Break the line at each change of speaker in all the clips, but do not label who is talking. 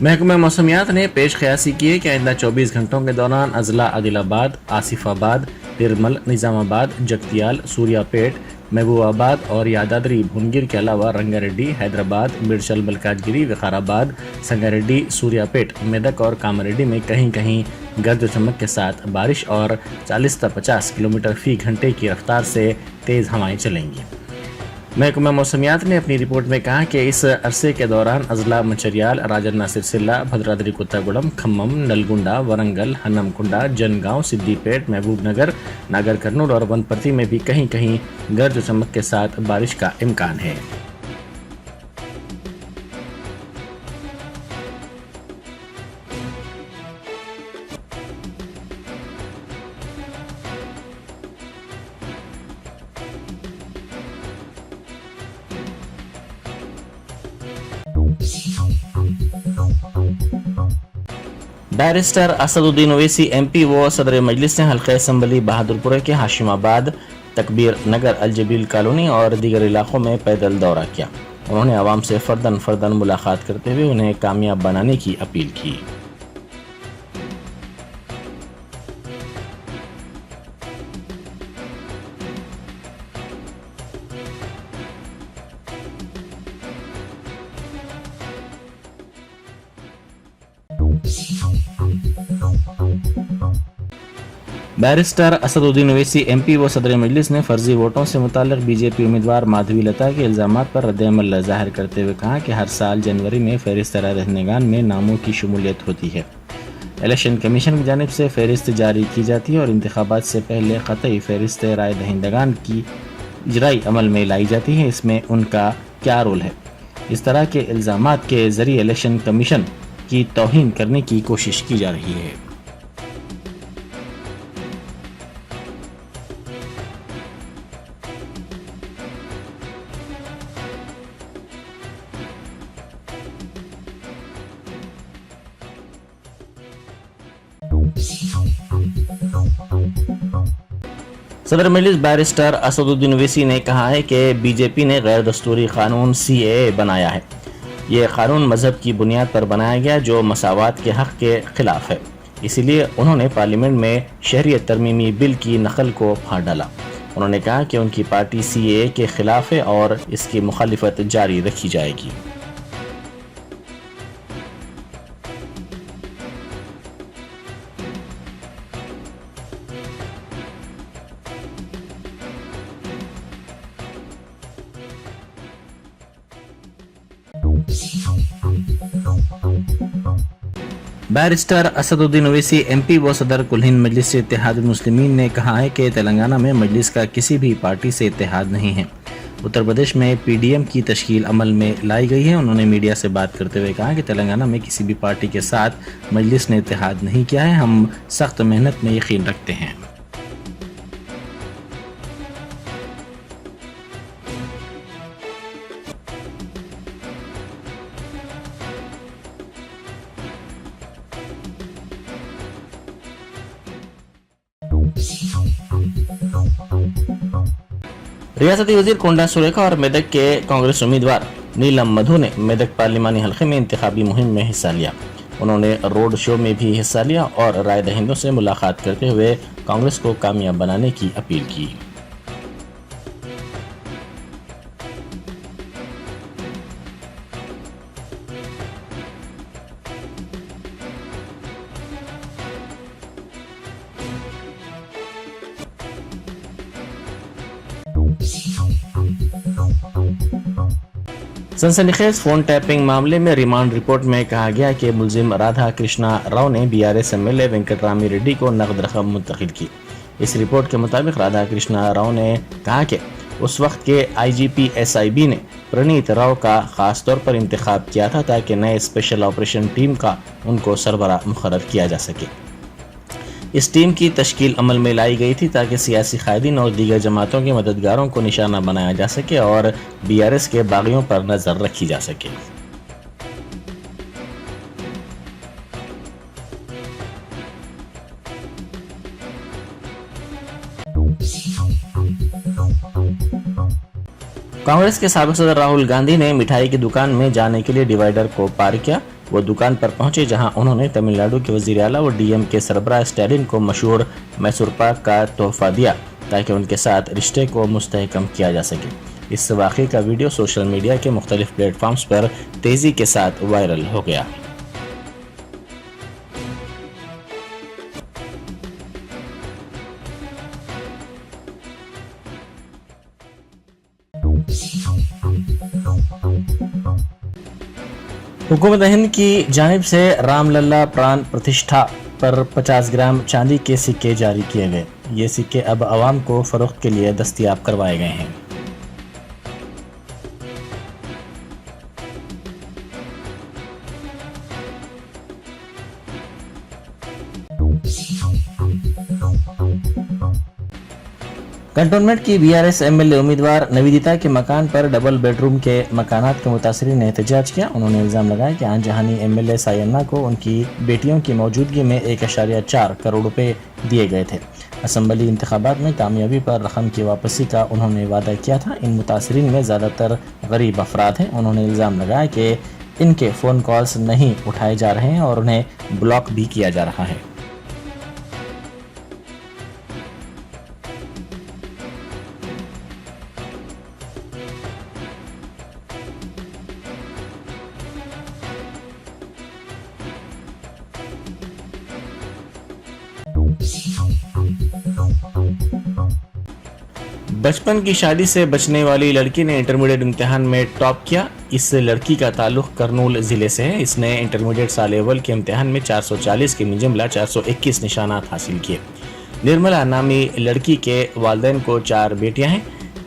महकमा मौसमियात ने पेश क़यासी की है कि आइंदा 24 घंटों के दौरान अजला आदिलाबाद, आसिफाबाद, निर्मल, निज़ामाबाद, जगतियाल, सूर्यापेट, महबूबाबाद और यादाद्री भुवनगिर के अलावा रंगारेड्डी, हैदराबाद, मिर्चल, मलकाजगिरी, विकाराबाद, संगारेड्डी, सूर्यापेट, मेदक और कामारेड्डी में कहीं कहीं गर्ज चमक के साथ बारिश और 40 से 50 किलोमीटर फी घंटे की रफ्तार से तेज़ हवाएं चलेंगी। महकमा मौसमियात ने अपनी रिपोर्ट में कहा कि इस अरसे के दौरान अजला मंचिर्याल, राजन्ना सिरसिल्ला, भद्राद्री कोत्तागुड़म, खम्मम, नलगुंडा, वरंगल, हन्नमकुंडा, जनगांव, सिद्दीपेट, महबूबनगर, नागर कर्नूल और वनपर्ती में भी कहीं कहीं गर्ज चमक के साथ बारिश का इम्कान है। बैरिस्टर असदुद्दीन ओवैसी एमपी व सदर मजलिस ने हल्का असम्बली बहादुरपुर के हाशिमाबाद, तकबीर नगर, अलजबील कॉलोनी और दीगर इलाकों में पैदल दौरा किया। उन्होंने आवाम से फर्दन फर्दन मुलाकात करते हुए उन्हें कामयाब बनाने की अपील की। बैरिस्टर असदुद्दीन ओवैसी एमपी व सदर मजलिस ने फर्जी वोटों से मुताल्लिक बीजेपी उम्मीदवार माधवी लता के इल्जामात पर रद्द-ए-अमल ज़ाहिर करते हुए कहा कि हर साल जनवरी में फहरिस्त राय दहिंदगान में नामों की शमूलियत होती है। इलेक्शन कमीशन की जानिब से फहरिस्त जारी की जाती है और इंतखाबात से पहले क़तई फहरिस्त राय दहिंदगान की इजराई अमल में लाई जाती है। इसमें उनका क्या रोल है? इस तरह के इल्जामात के जरिए इलेक्शन कमीशन की तौहीन करने की कोशिश की जा रही है। सदर मजलिस बैरिस्टर असदुद्दीन ओवैसी ने कहा है कि बीजेपी ने गैर दस्तूरी कानून CAA बनाया है। ये कानून मजहब की बुनियाद पर बनाया गया जो मसावात के हक के खिलाफ है। इसीलिए उन्होंने पार्लियामेंट में शहरियत तरमीमी बिल की नकल को फाड़ डाला। उन्होंने कहा कि उनकी पार्टी CAA के खिलाफ है और इसकी मुखालिफत जारी रखी जाएगी। बैरिस्टर असदुद्दीन ओवैसी एमपी व सदर कुल हिंद मजलिस इत्तेहादुल मुस्लिमीन ने कहा है कि तेलंगाना में मजलिस का किसी भी पार्टी से इत्तेहाद नहीं है। उत्तर प्रदेश में PDM की तश्कील अमल में लाई गई है। उन्होंने मीडिया से बात करते हुए कहा कि तेलंगाना में किसी भी पार्टी के साथ मजलिस ने इत्तेहाद नहीं किया है। हम सख्त मेहनत में यकीन रखते हैं। रियासती वजीर कोंडा सुरेखा और मेदक के कांग्रेस उम्मीदवार नीलम मधु ने मेदक पार्लिमानी हल्के में इंतखाबी मुहिम में हिस्सा लिया। उन्होंने रोड शो में भी हिस्सा लिया और राय दहिंदों से मुलाकात करते हुए कांग्रेस को कामयाब बनाने की अपील की। सनसनीखेज फोन टैपिंग मामले में रिमांड रिपोर्ट में कहा गया कि मुलजिम राधा कृष्णा राव ने BRS MLA वेंकटरामी रेड्डी को नकद रकम मुंतकिल की। इस रिपोर्ट के मुताबिक राधा कृष्णा राव ने कहा कि उस वक्त के IGP SIB ने प्रणीत राव का खास तौर पर इंतखाब किया था ताकि नए स्पेशल ऑपरेशन टीम का उनको सरबराह मुकर्रर किया जा सके। इस टीम की तश्कील अमल में लाई गई थी ताकि सियासी कायदीन और दीगर जमातों के मददगारों को निशाना बनाया जा सके और BRS के बागियों पर नजर रखी जा सके। कांग्रेस के साबिक सदर राहुल गांधी ने मिठाई की दुकान में जाने के लिए डिवाइडर को पार किया। वो दुकान पर पहुंचे जहां उन्होंने तमिलनाडु के वजीर आला और डीएम के सरबराह स्टैलिन को मशहूर मैसूर पाक का तोहफा दिया ताकि उनके साथ रिश्ते को मुस्तहकम किया जा सके। इस वाक़े का वीडियो सोशल मीडिया के मुख्तलिफ प्लेटफॉर्म्स पर तेजी के साथ वायरल हो गया। हुकूमत हिंद की जानिब से रामलला प्राण प्रतिष्ठा पर 50 ग्राम चांदी के सिक्के जारी किए गए। ये सिक्के अब आवाम को फरोख्त के लिए दस्तयाब करवाए गए हैं। कंटोनमेंट की बीआरएस एमएलए उम्मीदवार निवेदिता के मकान पर डबल बेडरूम के मकानात के मुतासरीन ने एहतजाज किया। उन्होंने इल्जाम लगाया कि आन जहानी एमएलए सायन्ना को उनकी बेटियों की मौजूदगी में 1.4 करोड़ रुपए दिए गए थे। असम्बली इंतखाबात में कामयाबी पर रकम की वापसी का उन्होंने वादा किया था। इन मुतासरीन में ज़्यादातर गरीब अफराद हैं। उन्होंने इल्ज़ाम लगाया कि इनके फ़ोन कॉल्स नहीं उठाए जा रहे हैं और उन्हें ब्लॉक भी किया जा रहा है। बचपन की शादी से बचने वाली लड़की ने इंटरमीडिएट इम्तिहान में टॉप किया। इस लड़की का ताल्लुक करनूल ज़िले से है। इसने इंटरमीडिएट साल अव्वल के इम्तिहान में 440 के मिजमला 421 निशानात हासिल किए। निर्मला नामी लड़की के वालिदैन को 4 बेटियां हैं।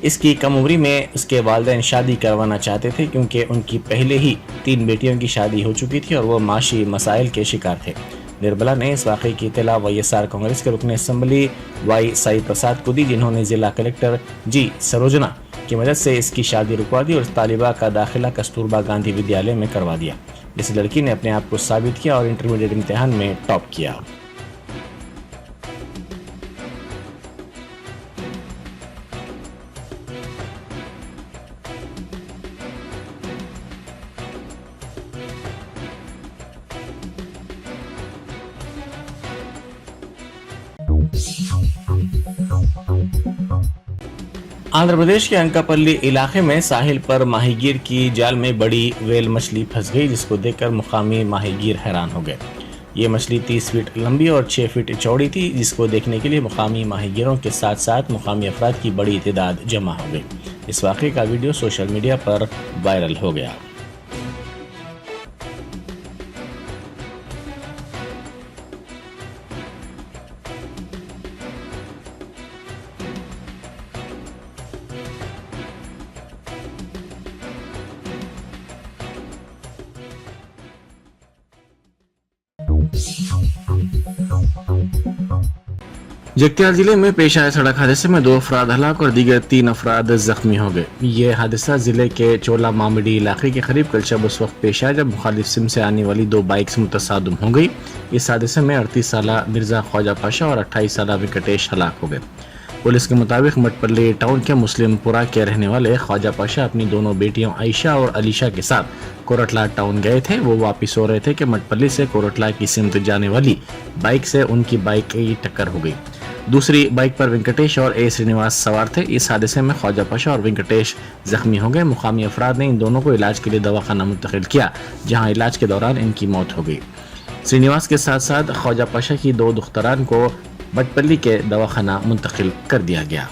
इसकी कम उम्री में उसके वालिदैन शादी करवाना चाहते थे क्योंकि उनकी पहले ही 3 बेटियों की शादी हो चुकी थी और वो माशी मसाइल के शिकार थे। निर्मला ने इस वाक़े की इत्तला वाईएसआर कांग्रेस के रुकन असम्बली वाई साई प्रसाद को दी, जिन्होंने जिला कलेक्टर जी सरोजना की मदद से इसकी शादी रुकवा दी और तालिबा का दाखिला कस्तूरबा गांधी विद्यालय में करवा दिया। इस लड़की ने अपने आप को साबित किया और इंटरमीडिएट इम्तिहान में टॉप किया। आंध्र प्रदेश के अंकापल्ली इलाके में साहिल पर माहीगीर की जाल में बड़ी वेल मछली फंस गई, जिसको देखकर मुकामी माहीगीर हैरान हो गए। ये मछली 30 फीट लंबी और 6 फीट चौड़ी थी, जिसको देखने के लिए मुकामी माहीगीरों के साथ साथ मुकामी अफराद की बड़ी तादाद जमा हो गई। इस वाक़े का वीडियो सोशल मीडिया पर वायरल हो गया। जगतियाल जिले में पेश आए सड़क हादसे में 2 अफराद हलाक और दीगर 3 अफराद जख्मी हो गए। ये हादसा जिले के चोला मामिडी इलाके के करीब कल शब उस वक्त पेश आया जब मुखालिफ सिम से आने वाली 2 बाइक्स मुतसादम हो गई। इस हादसे में 38 साला मिर्जा ख्वाजा पाशा और 28 साला वेंकटेश हलाक हो गए। पुलिस के मुताबिक मटपल्ली टाउन के मुस्लिमपुरा के रहने वाले ख्वाजा पाशा अपनी दोनों बेटियों आयशा और अलीशा के साथ कोरटला टाउन गए थे। वो वापस हो रहे थे कि मटपल्ली से कोरटला की सिमत जाने वाली बाइक से उनकी बाइक की टक्कर हो गई। दूसरी बाइक पर वेंकटेश और ए श्रीनिवास सवार थे। इस हादसे में ख्वाजा पाशा और वेंकटेश जख्मी हो गए। मुकामी अफराद ने इन दोनों को इलाज के लिए दवाखाना मुंतकिल किया, जहां इलाज के दौरान इनकी मौत हो गई। श्रीनिवास के साथ साथ ख्वाजा पाशा की 2 दुख्तरान को मटपल्ली के दवाखाना मुंतकिल कर दिया गया।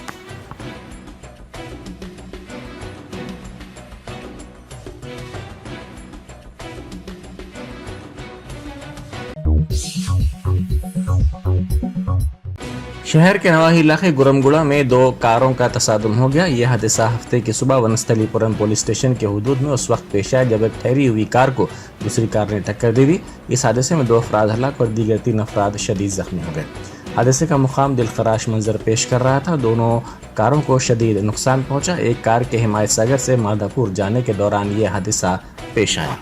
शहर के नवाही इलाके गुरमगुड़ा में 2 कारों का तसादुम हो गया। यह हादसा हफ्ते की सुबह वनस्थलीपुरम पुलिस स्टेशन के हुदूद में उस वक्त पेश आया जब एक ठहरी हुई कार को दूसरी कार ने टक्कर दे दी। इस हादसे में 2 अफराद हलाक और दीगर 3 अफराद शदीद जख्मी हो गए। हादसे का मुकाम दिलखराश मंजर पेश कर रहा था। दोनों कारों को शदीद नुकसान पहुंचा। एक कार के हिमायत सागर से माधापुर जाने के दौरान यह हादसा पेश आया।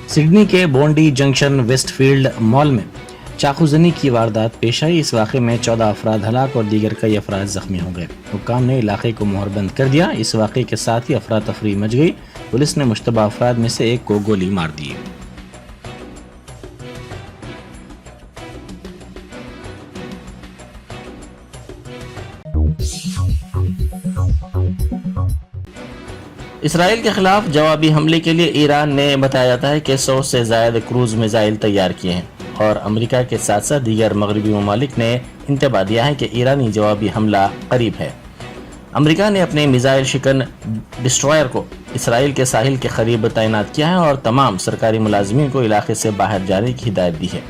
सिडनी के बोंडी जंक्शन वेस्टफील्ड मॉल में चाकूजनी की वारदात पेश आई। इस वाक़े में 14 अफराद हलाक और दीगर कई अफराद जख्मी हो गए। हुक्काम ने इलाके को मोहरबंद कर दिया। इस वाक़े के साथ ही अफरा तफरी मच गई। पुलिस ने मुश्तबा अफराद में से एक को गोली मार दी। इसराइल के खिलाफ जवाबी हमले के लिए ईरान ने बताया जाता है कि 100 से ज्यादा क्रूज मिसाइल तैयार किए हैं और अमेरिका के साथ साथ दीगर मगरबी ममालिक ने इंतबा दिया है कि ईरानी जवाबी हमला करीब है। अमेरिका ने अपने मिसाइल शिकन डिस्ट्रॉयर को इसराइल के साहिल के करीब तैनात किया है और तमाम सरकारी मुलाजमीन को इलाके से बाहर जाने की हिदायत दी है।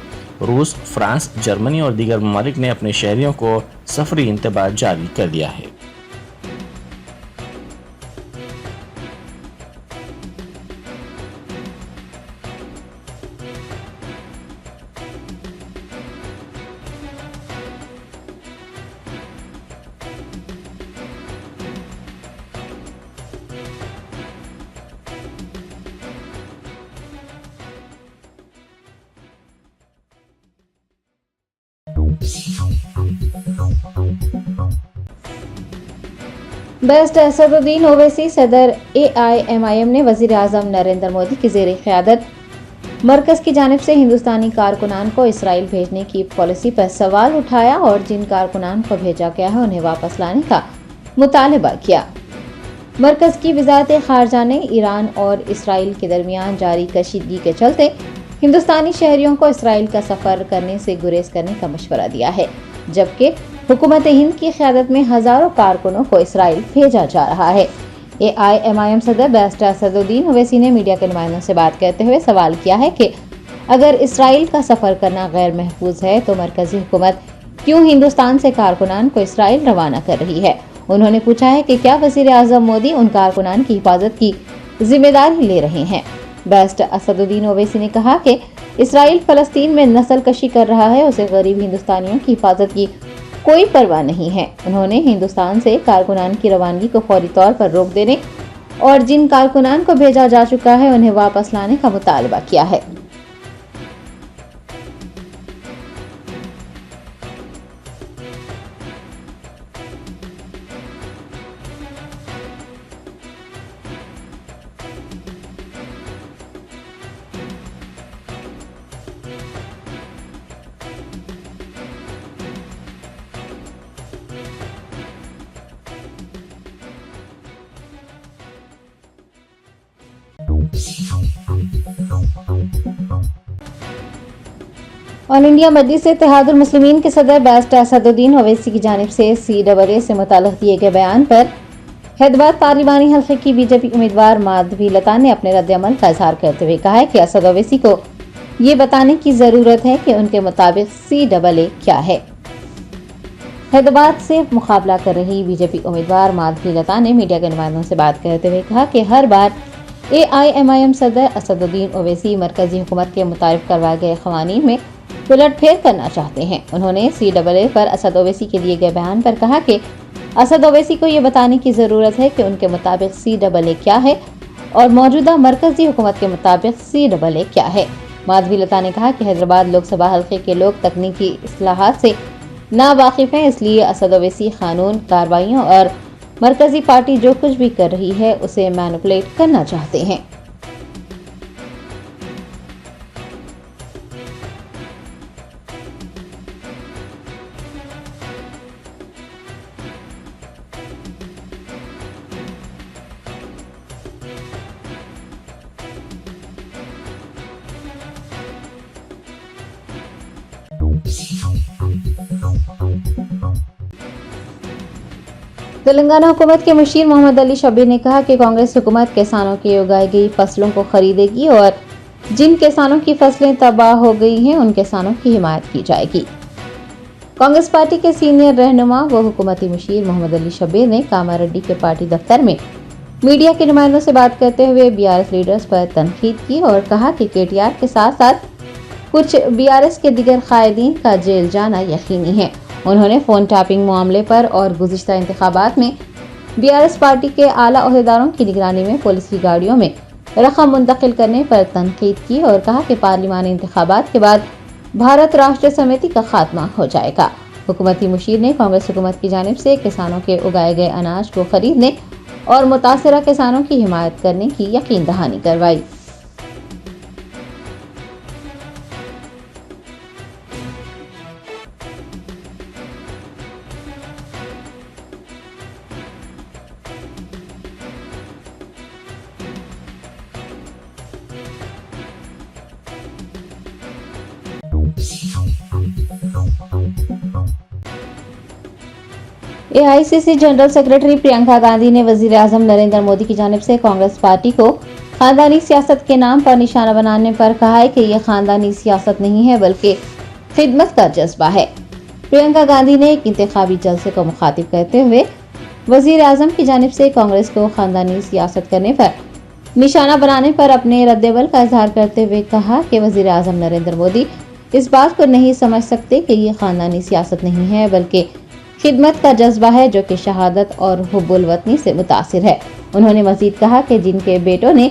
रूस, फ्रांस, जर्मनी और दीगर ममालिक ने अपने शहरियों को सफरी इंतबा जारी कर दिया है।
बेस्ट असदुद्दीन ओवैसी सदर AIMIM ने वजीर आजम नरेंद्र मोदी की ज़ेर क़यादत मरकज की जानिब से हिंदुस्तानी कारकुनान को इसराइल भेजने की पॉलिसी पर सवाल उठाया और जिन कारकुनान को भेजा गया है उन्हें वापस लाने का मुतालबा किया। मरकज की वज़ारत ख़ारजा ने ईरान और इसराइल के दरमियान जारी कशीदगी के चलते हिंदुस्तानी शहरियों को इसराइल का सफ़र करने से गुरेज करने का मशवरा दिया है, जबकि हुकूमत हिंद की क़यादत में हज़ारों कारकुनों को इसराइल भेजा जा रहा है। AIMIM सदर बेस्ट असदुद्दीन ओवैसी ने मीडिया के नुमाइंदों से बात करते हुए सवाल किया है कि अगर इसराइल का सफ़र करना गैर महफूज है तो मरकजी हुकूमत क्यों हिंदुस्तान से कारकुनान को इसराइल रवाना कर रही है। उन्होंने पूछा है कि क्या वज़ीर आज़म मोदी उन कारकुनान की हिफाजत की जिम्मेदारी ले रहे हैं। बेस्ट असदुद्दीन ओवैसी ने कहा कि इसराइल फ़लस्तीन में नस्ल कशी कर रहा है, उसे गरीब हिंदुस्तानियों की हिफाजत की कोई परवाह नहीं है। उन्होंने हिंदुस्तान से कारकुनान की रवानगी को फौरी तौर पर रोक देने और जिन कारकुनान को भेजा जा चुका है उन्हें वापस लाने का मुतालबा किया है। ऑल इंडिया मजलिस इत्तेहादुल मुस्लिमीन के सदर बेस्ट असदुद्दीन ओवैसी की जानिब से CAA से मुताल्लिक़ दिए गए बयान पर हैदराबाद पार्लिमानी हल्के की बीजेपी उम्मीदवार माधवी लता ने अपने रद्द-ए-अमल का इजहार करते हुए कहा है कि असद ओवैसी को ये बताने की जरूरत है कि उनके मुताबिक CAA क्या है। हैदराबाद से मुकाबला कर रही बीजेपी उम्मीदवार माधवी लता ने मीडिया के नुमाइंदों से बात करते हुए कहा कि हर बार AIMIM सदर असदुद्दीन ओवैसी मरकजी हुकूमत के मुतारिफ करवाए गए क़वानीन में उलटफेर करना चाहते हैं। उन्होंने CAA पर असद ओवैसी के दिए गए बयान पर कहा कि असद ओवैसी को ये बताने की ज़रूरत है कि उनके मुताबिक CAA क्या है और मौजूदा मरकजी हुकूमत के मुताबिक CAA क्या है। माधवी लता ने कहा कि हैदराबाद लोकसभा हल्के के लोग तकनीकी इस्लाहात से नावाकिफ़ हैं, इसलिए असद ओवैसी कानून, कार्रवाइयों और मरकजी पार्टी जो कुछ भी कर रही है उसे मैनिपुलेट करना चाहते हैं। तेलंगाना हुकूमत के मुशीर मोहम्मद अली शब्बीर ने कहा कि कांग्रेस हुकूमत किसानों की उगाई गई फसलों को खरीदेगी और जिन किसानों की फसलें तबाह हो गई हैं उन किसानों की हिमायत की जाएगी। कांग्रेस पार्टी के सीनियर रहनुमा व हुकूमती मुशीर मोहम्मद अली शब्बीर ने कामारेड्डी के पार्टी दफ्तर में मीडिया के नुमाइंदों से बात करते हुए BRS लीडर्स पर तनकीद की और कहा कि KTR के साथ साथ कुछ BRS के दिगर कायदीन का जेल जाना यकीनी है। उन्होंने फोन टैपिंग मामले पर और गुज़िश्ता इंतखाबात में बीआरएस पार्टी के आला ओहदेदारों की निगरानी में पुलिस की गाड़ियों में रकम मुंतकिल करने पर तनकीद की और कहा कि पार्लिमानी इंतखाबात के बाद भारत राष्ट्र समिति का खात्मा हो जाएगा। हुकूमती मुशीर ने कांग्रेस हुकूमत की जानिब से किसानों के उगाए गए अनाज को खरीदने और मुतासरा किसानों की हिमायत करने की यकीन दहानी करवाई। AICC general secretary Priyanka Gandhi ने वजीर आजम नरेंद्र मोदी की जानिब से कांग्रेस पार्टी को खानदानी सियासत के नाम पर निशाना बनाने पर कहा है कि यह खानदानी सियासत नहीं है बल्कि खिदमत का जज्बा है। प्रियंका गांधी ने एक इंतखाबी जलसे को मुखातिब करते हुए वजीर आजम की जानिब से कांग्रेस को खानदानी सियासत करने पर निशाना बनाने पर अपने रद्देबल का इजहार करते हुए कहा कि वजीर आजम नरेंद्र मोदी इस बात को नहीं समझ सकते कि ये खानदानी सियासत नहीं है बल्कि खिदमत का जज्बा है जो कि शहादत और हुब्बुल वतनी से मुतासिर है। उन्होंने मजीद कहा कि जिनके बेटों ने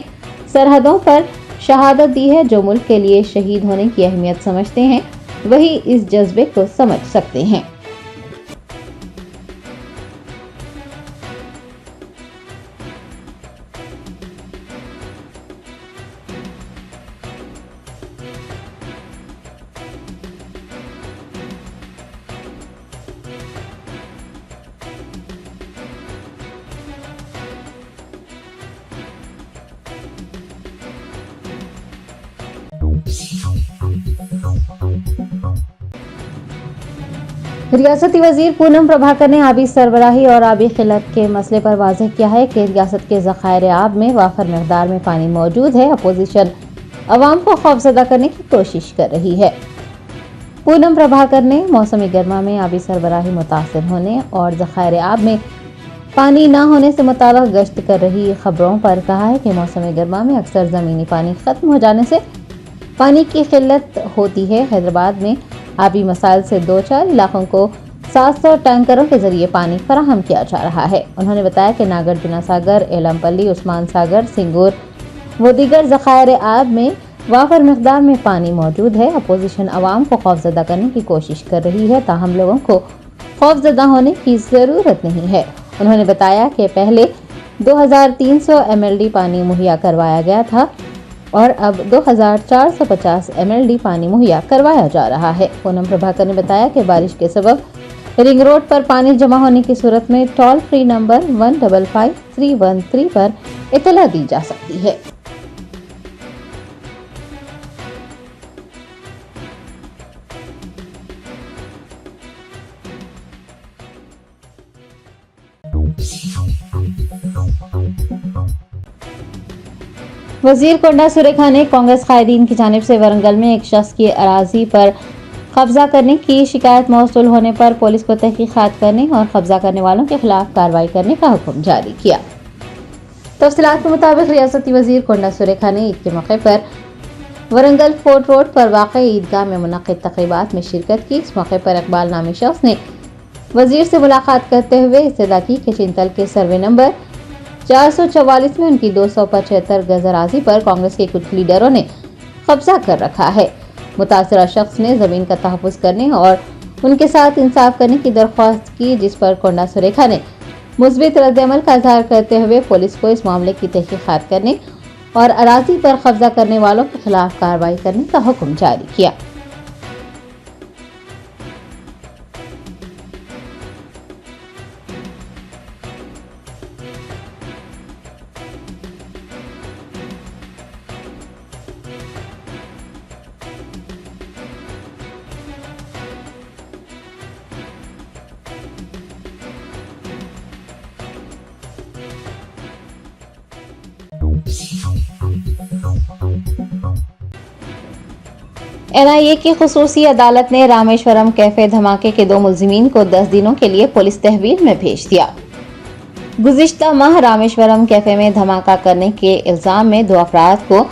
सरहदों पर शहादत दी है, जो मुल्क के लिए शहीद होने की अहमियत समझते हैं, वही इस जज्बे को समझ सकते हैं। रियासती वजीर पूनम प्रभाकर ने आबी सरबराही और आबी खिलत के मसले पर वाज़ेह किया है कि रियासत के ज़खायर आब में वाफर मकदार में पानी मौजूद है। अपोजिशन अवाम को खौफजदा करने की कोशिश कर रही है। पूनम प्रभाकर ने मौसमी गर्मा में आबी सरबराही मुतासर होने और ज़खायर आब में पानी न होने से मुताल्लिक़ गश्त कर रही खबरों पर कहा है कि मौसम गर्मा में अक्सर ज़मीनी पानी ख़त्म हो जाने से पानी की किल्लत होती है। हैदराबाद में आबी मसाइल से 2-4 इलाकों को 700 टैंकरों के जरिए पानी फराहम किया जा रहा है। उन्होंने बताया कि नागार्जुना सागर, एलमपल्ली, उस्मान सागर, सिंगूर व दीगर ज़खायर आब में वाफर मकदार में पानी मौजूद है। अपोजिशन अवाम को खौफजदा करने की कोशिश कर रही है, ताहम लोगों को खौफजदा होने की ज़रूरत नहीं है। उन्होंने बताया कि पहले 2300 MLD पानी मुहैया करवाया गया था और अब 2450 MLD पानी मुहैया करवाया जा रहा है। पूनम प्रभाकर ने बताया कि बारिश के सबब रिंग रोड पर पानी जमा होने की सूरत में टोल फ्री नंबर 155313 पर इतला दी जा सकती है। वजीर कोंडा सुरेखा ने कांग्रेस कायदीन की जानिब से वरंगल में एक शख्स की अराजी पर कब्जा करने की शिकायत मौसूल होने पर पुलिस को तहकीकात करने और कब्जा करने वालों के खिलाफ कार्रवाई करने का हुक्म जारी किया। तफसीलात के मुताबिक रियासती वजीर कोंडा सुरेखा ने ईद के मौके पर वरंगल फोर्ट रोड पर वाक़ई ईदगाह में मुनक़िद तक़रीबात में शिरकत की। इस मौके पर इकबाल नामी शख्स ने वजीर से मुलाकात करते हुए इस्तदा की कि चिंतल के सर्वे नंबर 444 में उनकी 275 गज अराजी पर कांग्रेस के कुछ लीडरों ने कब्जा कर रखा है। मुतासरा शख्स ने जमीन का तहफ़्फ़ुज़ करने और उनके साथ इंसाफ करने की दरख्वास्त की, जिस पर कोंडा सुरेखा ने मुस्बित रद्द-ए-अमल का इज़हार करते हुए पुलिस को इस मामले की तहकीकात करने और अराजी पर कब्जा करने वालों के खिलाफ कार्रवाई करने का हुक्म जारी किया। NIA की खुसूसी अदालत ने रामेश्वरम कैफे धमाके के 2 मुलजिमीन को 10 दिनों के लिए पुलिस तहवील में भेज दिया। गुज़िश्ता माह रामेश्वरम कैफे में धमाका करने के इल्जाम में 2 अफराद को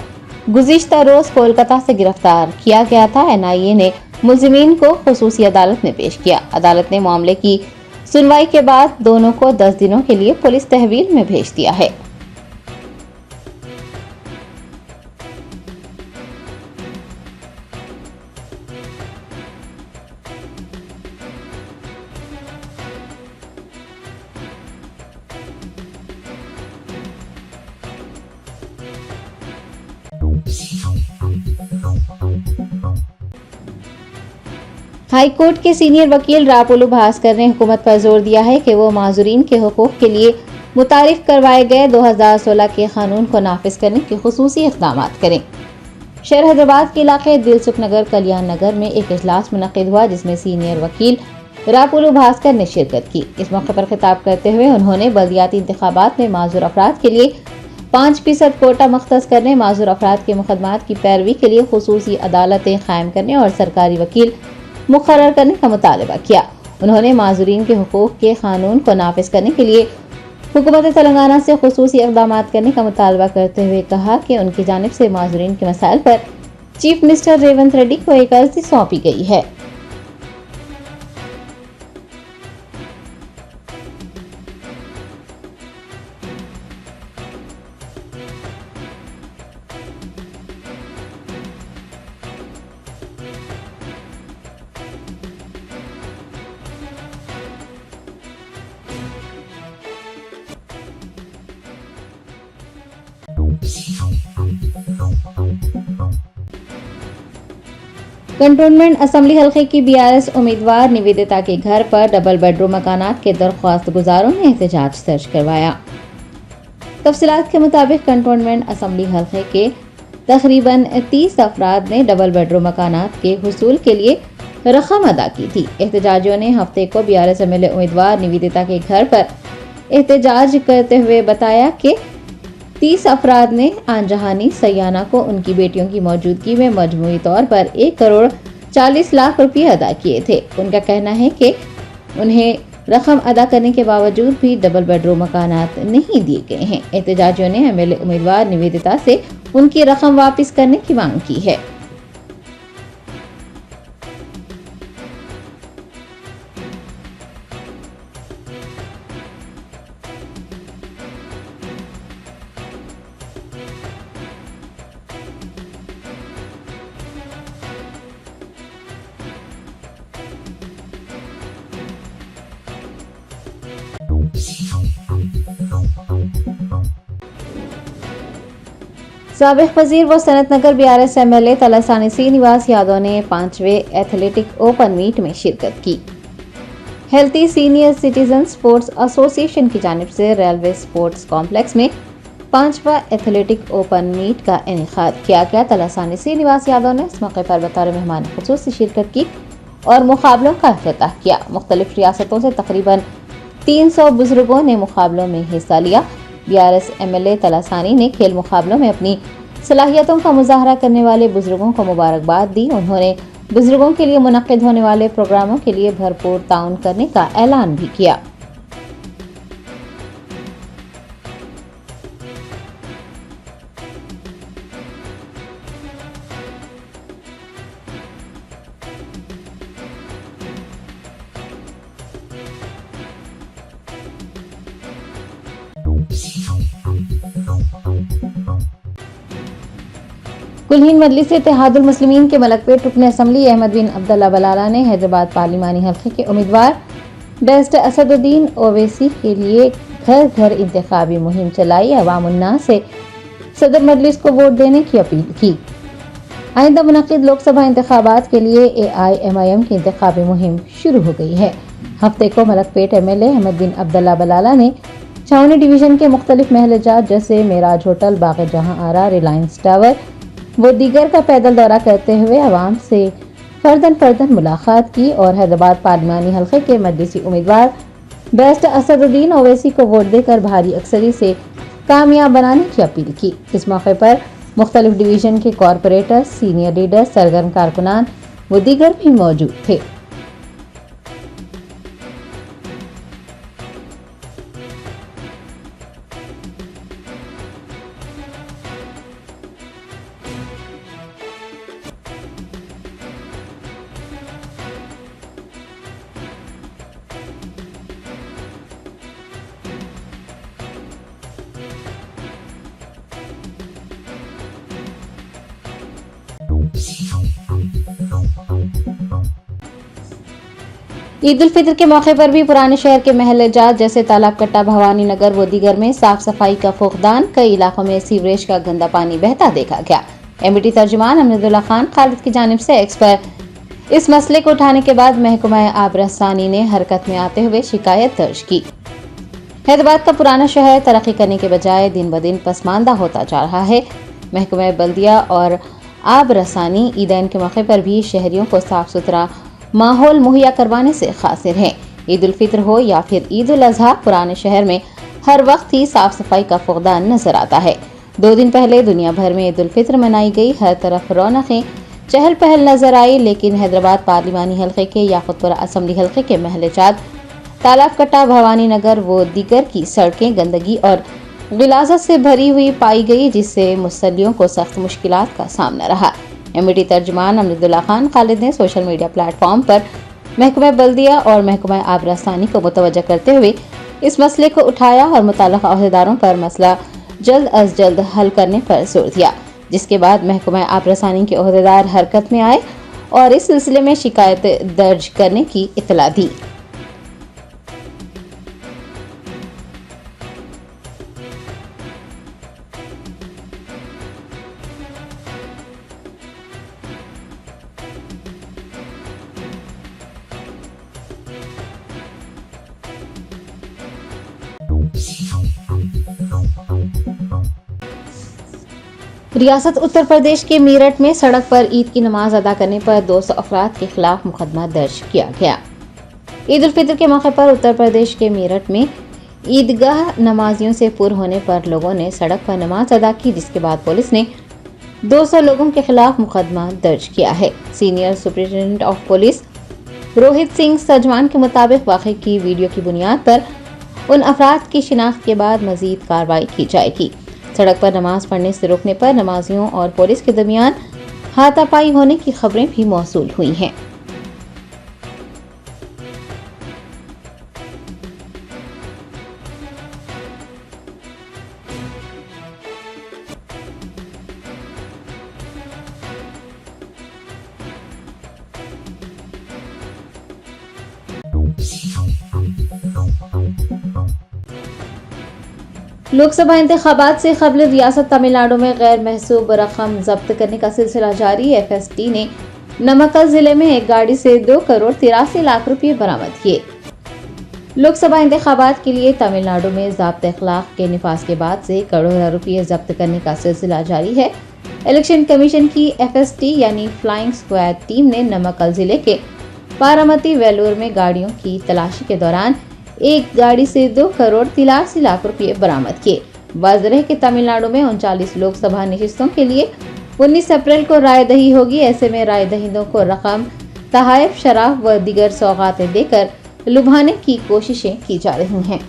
गुज़िश्ता रोज कोलकाता से गिरफ्तार किया गया था। NIA ने मुलजिमीन को खुसूसी अदालत में पेश किया। अदालत ने मामले की सुनवाई के बाद दोनों को 10 दिनों के लिए पुलिस तहवील में भेज दिया है। हाईकोर्ट के सीनियर वकील रापुलू भास्कर ने हुकूमत पर जोर दिया है कि वो माजूरीन के हुकूक के लिए मुतारिफ करवाए गए 2016 के कानून को नाफिज करने के खुसूसी इक़दाम करें। शहर हैदराबाद के इलाके दिलसुख नगर कल्याण नगर में एक इजलास मुनक़िद हुआ जिसमें सीनियर वकील रापुलू भास्कर ने शिरकत की। इस मौके पर खिताब करते हुए उन्होंने बल्दियाती इंतखाबात में माजूर अफराद के लिए 5% कोटा मख्तस करने, माजूर अफराद के मुकदमात की पैरवी के लिए खुसूसी अदालतें कायम करने और सरकारी वकील मुकर्रर करने का मुतालबा किया। उन्होंने माजूरीन के हुकूक के कानून को नाफिज करने के लिए हुकूमत तेलंगाना से खुसूसी इक़दाम करने का मुतालबा करते हुए कहा कि उनकी जानिब से माजूरीन के मसाइल पर चीफ मिनिस्टर रेवंत रेड्डी को एक अर्जी सौंपी गई है। कंटोनमेंट असेंबली हल्के की बीआरएस उम्मीदवार निवेदिता के घर पर डबल बेडरूम मकानात के दरख्वास्त गुजारों ने एहतजाज दर्ज करवाया। तफसीलात के मुताबिक कंटोनमेंट असेंबली हल्के के तकरीबन 30 अफराद ने डबल बेडरूम मकानात के हुसूल के लिए रकम अदा की थी। एहतजाजियों ने हफ्ते को बीआरएस एमएलए उम्मीदवार निवेदिता के घर पर एहतजाज करते हुए बताया कि 30 अफराद ने आनजहानी सयाना को उनकी बेटियों की मौजूदगी में मजमूई तौर पर 1 करोड़ 40 लाख रुपये अदा किए थे। उनका कहना है कि उन्हें रकम अदा करने के बावजूद भी डबल बेडरूम मकानात नहीं दिए गए हैं। एहतजाजियों ने एमएलए उम्मीदवार निवेदिता से उनकी रकम वापस करने की मांग की है। साबिक वजीर व सनत नगर बीआरएस एमएलए तलसानी श्रीनिवास यादव ने 5वें एथलेटिक ओपन मीट में शिरकत की। Healthy senior citizen sports association की जानिब से रेलवे स्पोर्ट्स कॉम्प्लेक्स में 5वां एथलेटिक ओपन मीट का इनेकाद किया गया। तलसानी श्रीनिवास यादव ने इस मौके पर बतौर मेहमान खुसूसी शिरकत की और मुकाबलों का इफ्तिताह किया। मुख्तलिफ रियासतों से तकरीबन 300 बुजुर्गों ने मुकाबलों में हिस्सा लिया। बीआरएस एमएलए तलसानी ने खेल मुकाबलों में अपनी सलाहियतों का मुजाहरा करने वाले बुजुर्गों को मुबारकबाद दी। उन्होंने बुजुर्गों के लिए मुनक्किद होने वाले प्रोग्रामों के लिए भरपूर ताउन करने का ऐलान भी किया। कुलहीन मजलिस इत्तेहादुल मुस्लिमीन के मलकपेट रुकन असम्बली अहमद बिन अब्दुल्ला बलाला ने हैदराबाद पार्लिमानी हल्के के उम्मीदवार बैरिस्टर असदुद्दीन ओवैसी के लिए घर घर इंतखाबी मुहिम चलाई। अवाम उन्नास से सदर मजलिस को वोट देने की अपील की। आइंदा मुनक्किद लोकसभा इंतखाबात के लिए AIMIM की इंतखाबी मुहिम शुरू हो गई है। हफ्ते को मलकपेट MLA अहमद बिन अब्दुल्ला बलाला ने छावनी डिवीजन के मुख्तलिफ महलजात जैसे मेराज होटल, बाग जहां आरा, रिलायंस टावर वो दीगर का पैदल दौरा करते हुए आवाम से फर्दन मुलाकात की और हैदराबाद पार्लिमानी हल्के के मजलिसी उम्मीदवार बैरिस्टर असदुद्दीन ओवैसी को वोट देकर भारी अक्सरी से कामयाब बनाने की अपील की। इस मौके पर मुख्तलिफ डिवीजन के कॉरपोरेटर, सीनियर लीडर, सरगर्म कारकुनान व दीगर भी मौजूद थे। ईद उल फितर के मौके पर भी पुराने शहर के महलजात जैसे तालाब कट्टा, भवानी नगर व दीगर में साफ सफाई का फुकदान, कई इलाकों में सीवरेज का गंदा पानी बहता देखा गया। एमबीटी तर्जुमान अमजदुल्ला खान खालिद की जानिब से एक्स पर इस मसले को उठाने के बाद महकमा आब रसानी ने हरकत में आते हुए शिकायत दर्ज की। हैदराबाद का पुराना शहर तरक्की करने के बजाय दिन ब दिन पसमानदा होता जा रहा है। महकमा बल्दिया और आब रसानी ईदैन के मौके पर भी शहरियों को साफ सुथरा माहौल मुहैया करवाने से कासिर हैं। ईद उल फितर हो या फिर ईद उल अजहा, पुराने शहर में हर वक्त ही साफ सफाई का फुकदान नजर आता है। 2 दिन पहले दुनिया भर में ईद उल फितर मनाई गई, हर तरफ रौनकें चहल पहल नजर आई, लेकिन हैदराबाद पार्लिमानी हल्के के याकुतपुरा असम्बली हल्के के महलजात, तालाब कट्टा, भवानी नगर व दीगर की सड़कें गंदगी और गिलाजत से भरी हुई पाई गई, जिससे मुसल्लियों को सख्त मुश्किलात का सामना रहा। एमबीटी तर्जुमान अमजदुल्ला खान खालिद ने सोशल मीडिया प्लेटफॉर्म पर महकमा बल्दिया और महकमा आब रसानी को मुतवज्जा करते हुए इस मसले को उठाया और मुताल्लिका अहदेदारों पर मसला जल्द अज जल्द हल करने पर जोर दिया, जिसके बाद महकमा आब रसानी के अहदेदार हरकत में आए और इस सिलसिले में शिकायत दर्ज करने की इत्तला दी। रियासत उत्तर प्रदेश के मेरठ में सड़क पर ईद की नमाज अदा करने पर 200 अफराद के खिलाफ मुकदमा दर्ज किया गया। ईद उल फितर के मौके पर उत्तर प्रदेश के मेरठ में ईदगाह नमाजियों से पुर होने पर लोगों ने सड़क पर नमाज अदा की, जिसके बाद पुलिस ने 200 लोगों के खिलाफ मुकदमा दर्ज किया है। Senior superintendent of police Rohit Singh Sajwan के मुताबिक वाक़े की वीडियो की बुनियाद पर उन अफराद की शिनाख्त के बाद मजीद कार्रवाई की जाएगी। सड़क पर नमाज पढ़ने से रोकने पर नमाजियों और पुलिस के दरमियान हाथापाई होने की खबरें भी मौसूल हुई हैं। लोकसभा इंतखाबात से कबल रियासत तमिलनाडु में गैर महसूब रकम जब्त करने का सिलसिला जारी। एफएसटी ने नमक्कल जिले में एक गाड़ी से 2 करोड़ 83 लाख रुपये बरामद किए। लोकसभा इंतखाबात के लिए तमिलनाडु में ज़ाब्त अखलाक के निफाज के बाद से करोड़ों रुपये जब्त करने का सिलसिला जारी है। इलेक्शन कमीशन की एफएसटी यानी फ्लाइंग स्क्वाड टीम ने नमक्कल जिले के पारामती वेलूर में गाड़ियों की तलाशी के दौरान एक गाड़ी से 2 करोड़ 83 लाख रुपये बरामद किए। वाज़ेह कि तमिलनाडु में 39 लोकसभा नशिस्तों के लिए 19 अप्रैल को राय दही होगी। ऐसे में राय दहिंदों को रकम, तहाइफ, शराब व दीगर सौगातें देकर लुभाने की कोशिशें की जा रही हैं।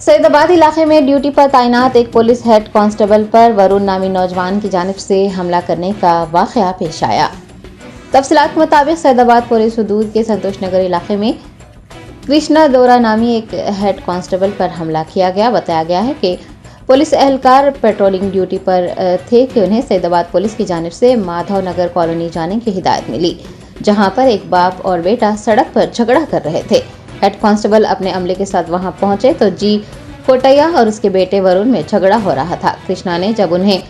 सैदाबाद इलाके में ड्यूटी पर तैनात एक पुलिस हेड कांस्टेबल पर वरुण नामी नौजवान की जानिब से हमला करने का वाकया पेश आया। तफसीलात के मुताबिक सैदाबाद पुलिस हदूद के संतोष नगर इलाके में कृष्णा दोरा नामी एक हेड कांस्टेबल पर हमला किया गया। बताया गया है कि पुलिस एहलकार पेट्रोलिंग ड्यूटी पर थे कि उन्हें सैदाबाद पुलिस की जानिब से माधव नगर कॉलोनी जाने की हिदायत मिली, जहां पर एक बाप और बेटा सड़क पर झगड़ा कर रहे थे। हेड कांस्टेबल अपने अमले के साथ वहां पहुंचे तो जी कोटैया और उसके बेटे वरुण में झगड़ा हो रहा था। कृष्णा ने जब उन्हें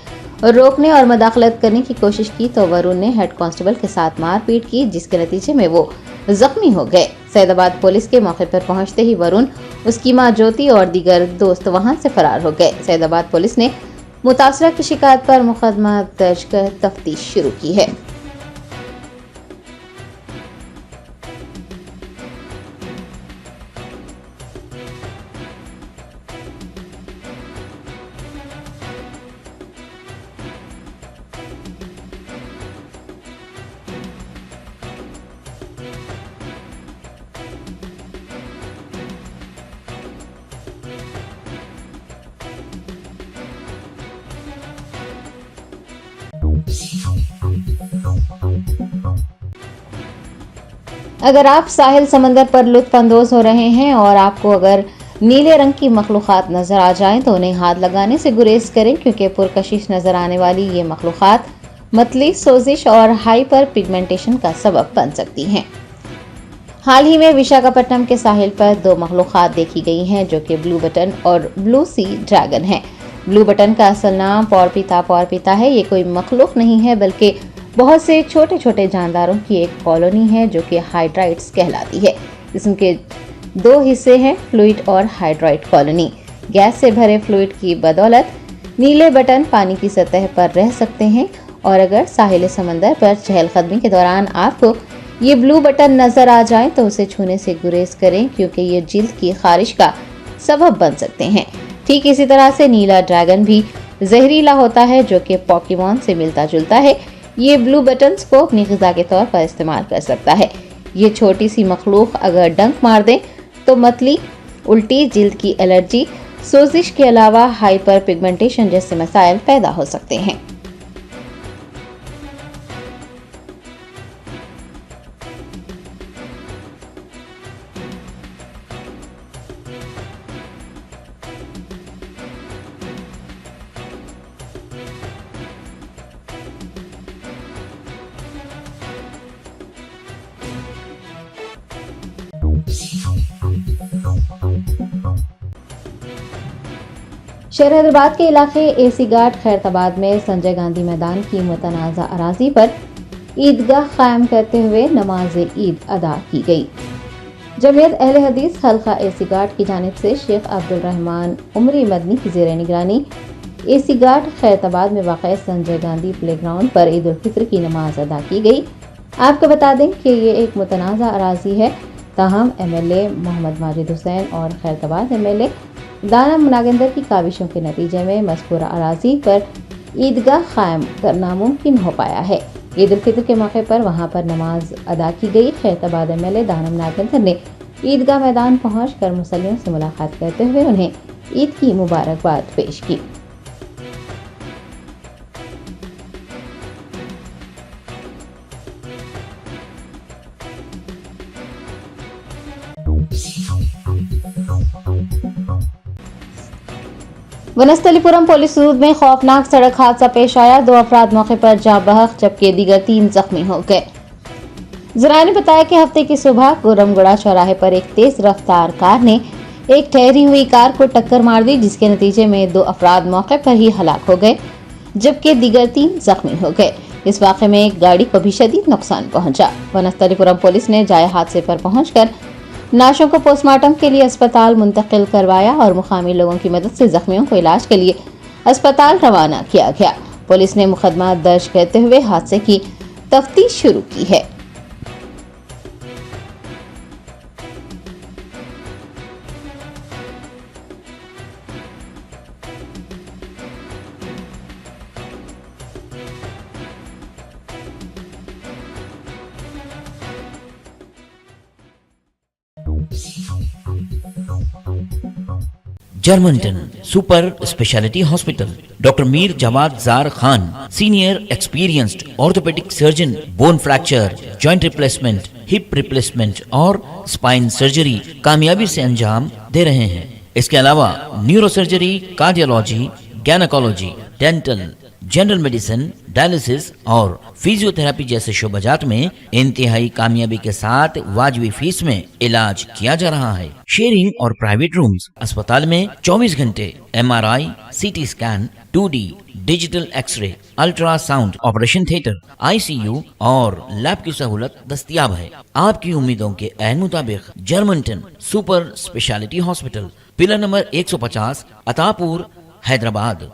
रोकने और मदाखलत करने की कोशिश की तो वरुण ने हेड कांस्टेबल के साथ मारपीट की, जिसके नतीजे में वो जख्मी हो गए। सैदाबाद पुलिस के मौके पर पहुंचते ही वरुण, उसकी मां ज्योति और दीगर दोस्त वहां से फरार हो गए। सैदाबाद पुलिस ने मुतासरा की शिकायत पर मुकदमा दर्ज कर तफ्तीश शुरू की है। अगर आप साहिल समंदर पर लुत्फानंदोज हो रहे हैं और आपको अगर नीले रंग की मखलूक़ात नजर आ जाएं तो उन्हें हाथ लगाने से गुरेज करें, क्योंकि पुरकशिश नजर आने वाली ये मखलूक़ात मतली, सोजिश और हाइपर पिगमेंटेशन का सबब बन सकती हैं। हाल ही में विशाखापट्टनम के साहिल पर 2 मखलूक़ात देखी गई हैं जो कि ब्लू बटन और ब्लू सी ड्रैगन हैं। ब्लू बटन का असल नाम पॉरपिता है। ये कोई मखलूक नहीं है बल्कि बहुत से छोटे छोटे जानदारों की एक कॉलोनी है जो कि हाइड्राइट्स कहलाती है। इसके 2 हिस्से हैं, फ्लूइड और हाइड्राइट कॉलोनी। गैस से भरे फ्लूइड की बदौलत नीले बटन पानी की सतह पर रह सकते हैं और अगर साहिल समंदर पर चहलकदमी के दौरान आपको ये ब्लू बटन नजर आ जाए तो उसे छूने से गुरेज करें, क्योंकि ये जिल्द की खारिश का सबब बन सकते हैं। ठीक इसी तरह से नीला ड्रैगन भी जहरीला होता है जो कि पोकेमॉन से मिलता जुलता है। ये ब्लू बटन्स को अपनी ग़िज़ा के तौर पर इस्तेमाल कर सकता है। ये छोटी सी मखलूक अगर डंक मार दें तो मतली, उल्टी, जिल्द की एलर्जी, सोजिश के अलावा हाइपर पिगमेंटेशन जैसे मसाइल पैदा हो सकते हैं। शहर हैदराबाद के इलाके एसी घाट खैरताबाद में संजय गांधी मैदान की मुतनाज़ा अराजी पर ईदगाह कायम करते हुए नमाज ईद अदा की गई। जमीयत अहले हदीस हल्का एसी घाट की जानिब से शेख अब्दुल रहमान उमरी मदनी की ज़ेर निगरानी एसी घाट खैरताबाद में वाक़ संजय गांधी प्लेग्राउंड पर ईद उल फित्र की नमाज अदा की गई। आपको बता दें कि ये एक मुतनाज़ा अराजी है, ताहम MLA मोहम्मद माजिद हुसैन और खैरताबाद MLA दाना मुनागिंदर की काविशों के नतीजे में मज़कूरा अराजी पर ईदगाह कायम करना मुमकिन हो पाया है। ईद उल फित्र के मौके पर वहां पर नमाज अदा की गई। खैरताबाद MLA दाना मुनागिंदर ने ईदगाह मैदान पहुंचकर मुसल्लियों से मुलाकात करते हुए उन्हें ईद की मुबारकबाद पेश की। वनस्थलीपुरम पुलिस हदूद में खौफनाक सड़क हादसा पेश आया। 2 अफराद मौके पर जाँ बहक जबकि दीगर 3 जख्मी हो गए। जराये ने बताया कि हफ्ते की सुबह गुरमगुड़ा चौराहे पर एक तेज रफ्तार कार ने एक ठहरी हुई कार को टक्कर मार दी, जिसके नतीजे में 2 अफराद मौके पर ही हलाक हो गए जबकि दीगर 3 जख्मी हो गए। इस वाक़े में एक गाड़ी को भी शदीद नुकसान पहुंचा। वनस्थलीपुरम पुलिस ने जाए हादसे पर पहुंचकर लाशों को पोस्टमार्टम के लिए अस्पताल मुंतकिल करवाया और मुकामी लोगों की मदद से जख्मियों को इलाज के लिए अस्पताल रवाना किया गया। पुलिस ने मुकदमा दर्ज करते हुए हादसे की तफ्तीश शुरू की है।
Germanton super speciality hospital, doctor Mir Jawad Zar Khan, senior experienced orthopaedic surgeon, bone fracture, joint replacement, hip replacement और स्पाइन सर्जरी कामयाबी से अंजाम दे रहे हैं। इसके अलावा neuro surgery, cardiology, gynaecology, dental, general medicine, dialysis और फिजियोथेरेपी जैसे शोबाजात में इंतहाई कामयाबी के साथ वाजिबी फीस में इलाज किया जा रहा है। शेयरिंग और प्राइवेट रूम्स, अस्पताल में 24 घंटे MRI, CT scan, 2D digital X-ray, ultrasound, operation theatre, ICU और लैब की सहूलत दस्तयाब है। आपकी उम्मीदों के ऐन मुताबिक Germanton super speciality hospital, pillar number 150, Attapur, Hyderabad.